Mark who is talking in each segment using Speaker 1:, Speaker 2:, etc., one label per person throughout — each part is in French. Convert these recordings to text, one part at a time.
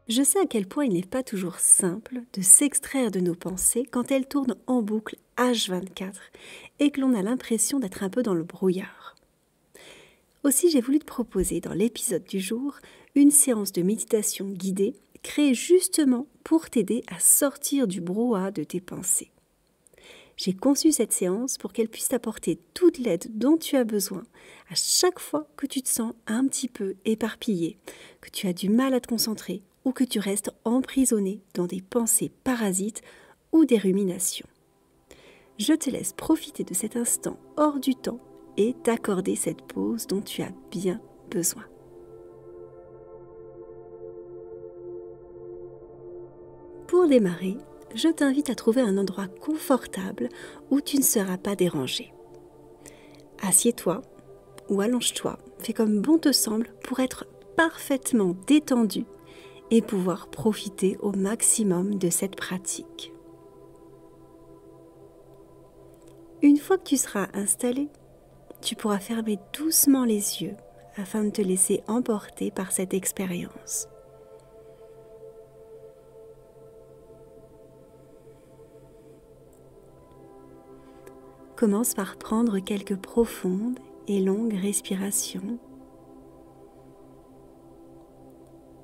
Speaker 1: Je sais à quel point il n'est pas toujours simple de s'extraire de nos pensées quand elles tournent en boucle H24 et que l'on a l'impression d'être un peu dans le brouillard. Aussi, j'ai voulu te proposer dans l'épisode du jour une séance de méditation guidée créée justement pour t'aider à sortir du brouhaha de tes pensées. J'ai conçu cette séance pour qu'elle puisse t'apporter toute l'aide dont tu as besoin à chaque fois que tu te sens un petit peu éparpillé, que tu as du mal à te concentrer ou que tu restes emprisonné dans des pensées parasites ou des ruminations. Je te laisse profiter de cet instant hors du temps et t'accorder cette pause dont tu as bien besoin. Pour démarrer, je t'invite à trouver un endroit confortable où tu ne seras pas dérangé. Assieds-toi ou allonge-toi, fais comme bon te semble pour être parfaitement détendu et pouvoir profiter au maximum de cette pratique. Une fois que tu seras installé, tu pourras fermer doucement les yeux afin de te laisser emporter par cette expérience. Commence par prendre quelques profondes et longues respirations.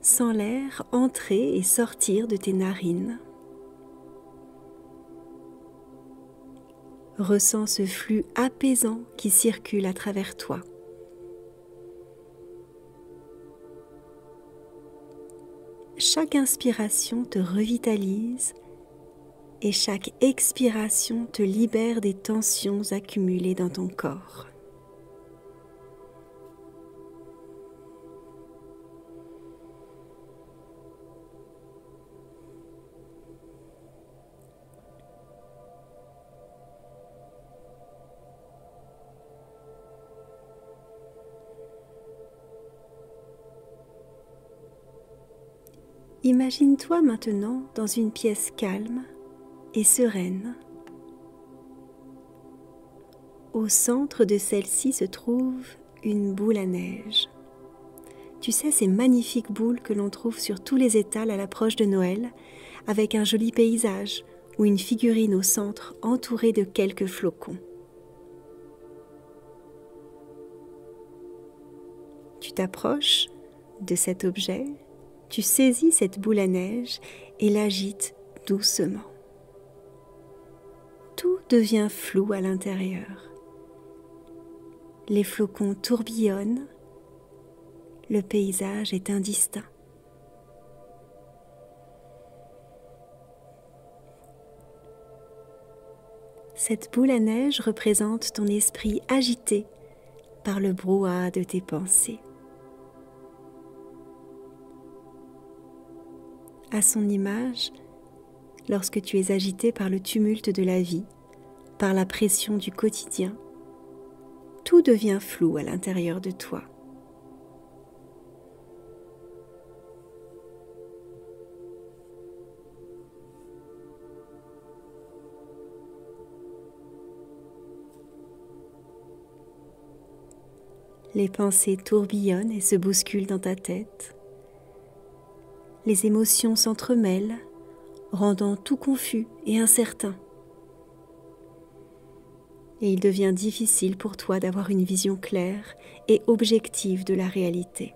Speaker 1: Sens l'air entrer et sortir de tes narines. Ressens ce flux apaisant qui circule à travers toi. Chaque inspiration te revitalise et chaque expiration te libère des tensions accumulées dans ton corps. Imagine-toi maintenant dans une pièce calme et sereine. Au centre de celle-ci se trouve une boule à neige. Tu sais, ces magnifiques boules que l'on trouve sur tous les étals à l'approche de Noël, avec un joli paysage ou une figurine au centre entourée de quelques flocons. Tu t'approches de cet objet, tu saisis cette boule à neige et l'agites doucement. Tout devient flou à l'intérieur. Les flocons tourbillonnent, le paysage est indistinct. Cette boule à neige représente ton esprit agité par le brouhaha de tes pensées. À son image, lorsque tu es agité par le tumulte de la vie, par la pression du quotidien, tout devient flou à l'intérieur de toi. Les pensées tourbillonnent et se bousculent dans ta tête. Les émotions s'entremêlent, rendant tout confus et incertain. Et il devient difficile pour toi d'avoir une vision claire et objective de la réalité.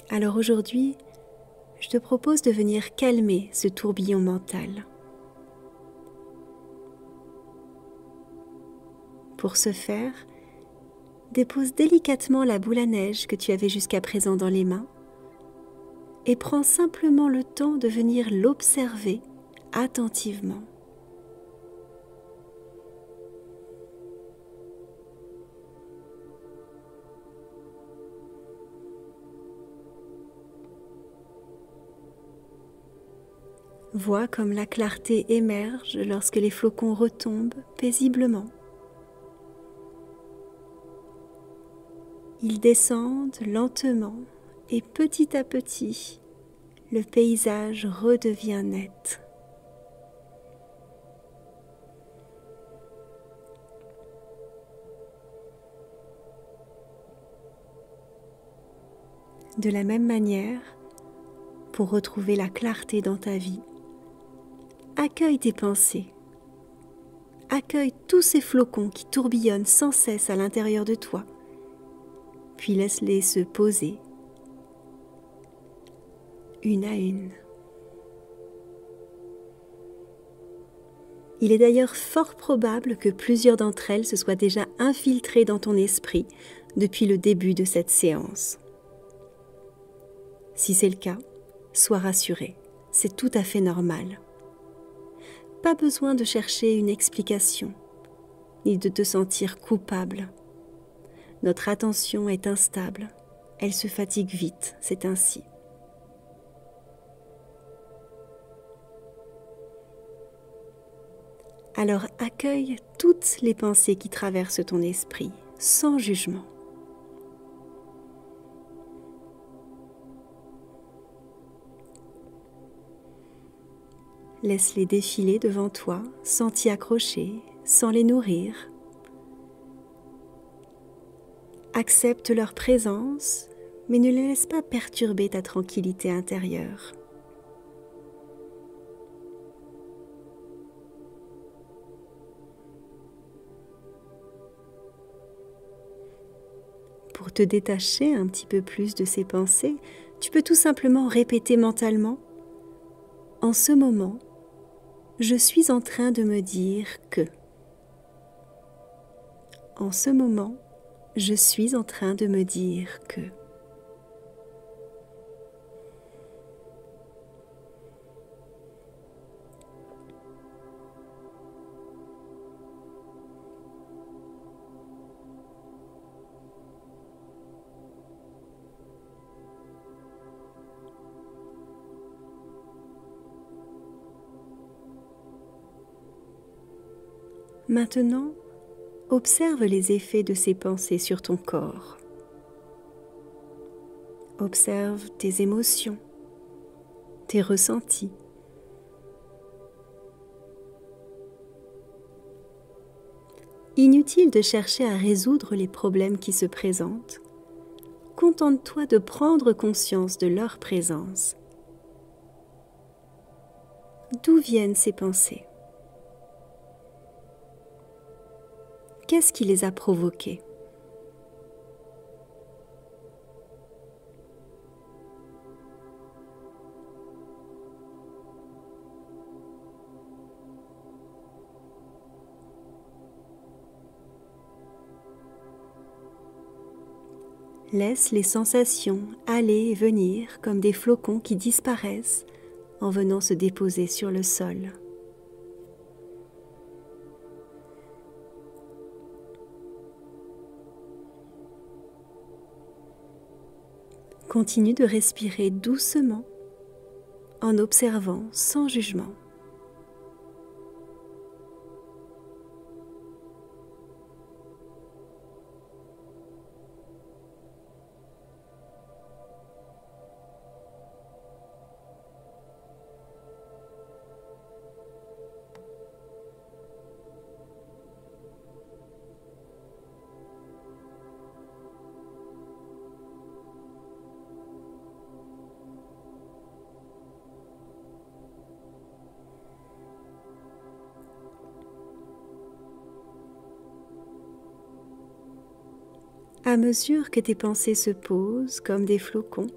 Speaker 1: Alors aujourd'hui, je te propose de venir calmer ce tourbillon mental. Pour ce faire, dépose délicatement la boule à neige que tu avais jusqu'à présent dans les mains et prends simplement le temps de venir l'observer attentivement. Vois comme la clarté émerge lorsque les flocons retombent paisiblement. Ils descendent lentement et petit à petit, le paysage redevient net. De la même manière, pour retrouver la clarté dans ta vie, accueille tes pensées. Accueille tous ces flocons qui tourbillonnent sans cesse à l'intérieur de toi, puis laisse-les se poser, une à une. Il est d'ailleurs fort probable que plusieurs d'entre elles se soient déjà infiltrées dans ton esprit depuis le début de cette séance. Si c'est le cas, sois rassuré, c'est tout à fait normal. Pas besoin de chercher une explication, ni de te sentir coupable. Notre attention est instable, elle se fatigue vite, c'est ainsi. Alors accueille toutes les pensées qui traversent ton esprit, sans jugement. Laisse-les défiler devant toi, sans t'y accrocher, sans les nourrir. Accepte leur présence, mais ne les laisse pas perturber ta tranquillité intérieure. Pour te détacher un petit peu plus de ces pensées, tu peux tout simplement répéter mentalement « En ce moment, je suis en train de me dire que… » En ce moment, je suis en train de me dire que… Maintenant, observe les effets de ces pensées sur ton corps. Observe tes émotions, tes ressentis. Inutile de chercher à résoudre les problèmes qui se présentent. Contente-toi de prendre conscience de leur présence. D'où viennent ces pensées? Qu'est-ce qui les a provoquées? Laisse les sensations aller et venir comme des flocons qui disparaissent en venant se déposer sur le sol. Continue de respirer doucement en observant sans jugement. À mesure que tes pensées se posent comme des flocons,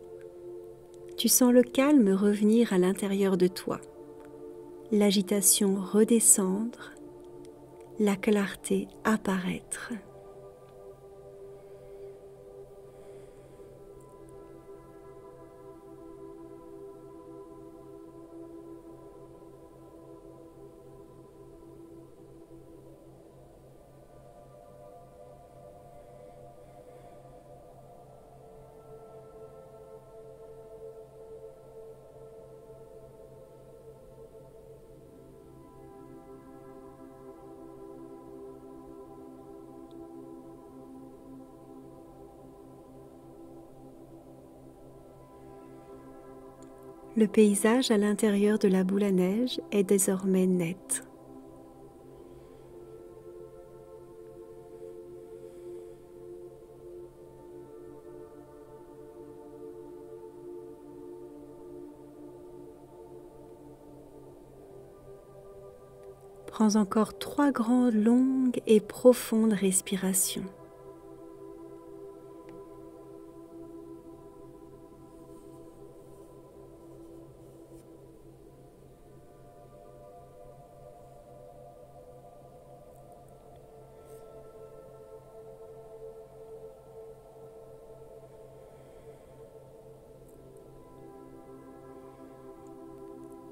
Speaker 1: tu sens le calme revenir à l'intérieur de toi, l'agitation redescendre, la clarté apparaître. Le paysage à l'intérieur de la boule à neige est désormais net. Prends encore 3 grandes, longues et profondes respirations.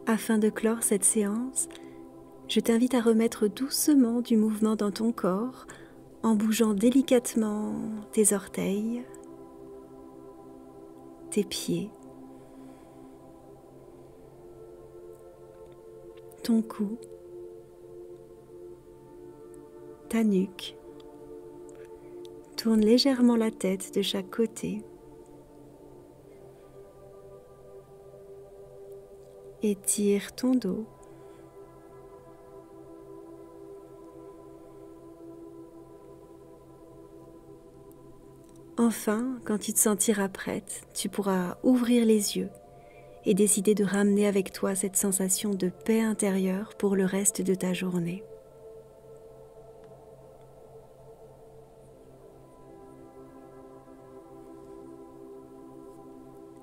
Speaker 1: Afin de clore cette séance, je t'invite à remettre doucement du mouvement dans ton corps en bougeant délicatement tes orteils, tes pieds, ton cou, ta nuque. Tourne légèrement la tête de chaque côté. Étire ton dos. Enfin, quand tu te sentiras prête, tu pourras ouvrir les yeux et décider de ramener avec toi cette sensation de paix intérieure pour le reste de ta journée.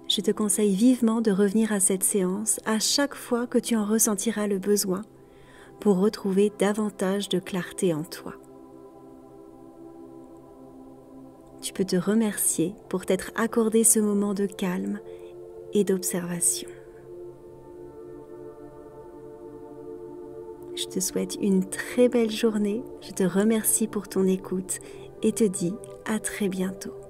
Speaker 1: Je te conseille vivement de revenir à cette séance à chaque fois que tu en ressentiras le besoin pour retrouver davantage de clarté en toi. Tu peux te remercier pour t'être accordé ce moment de calme et d'observation. Je te souhaite une très belle journée, je te remercie pour ton écoute et te dis à très bientôt.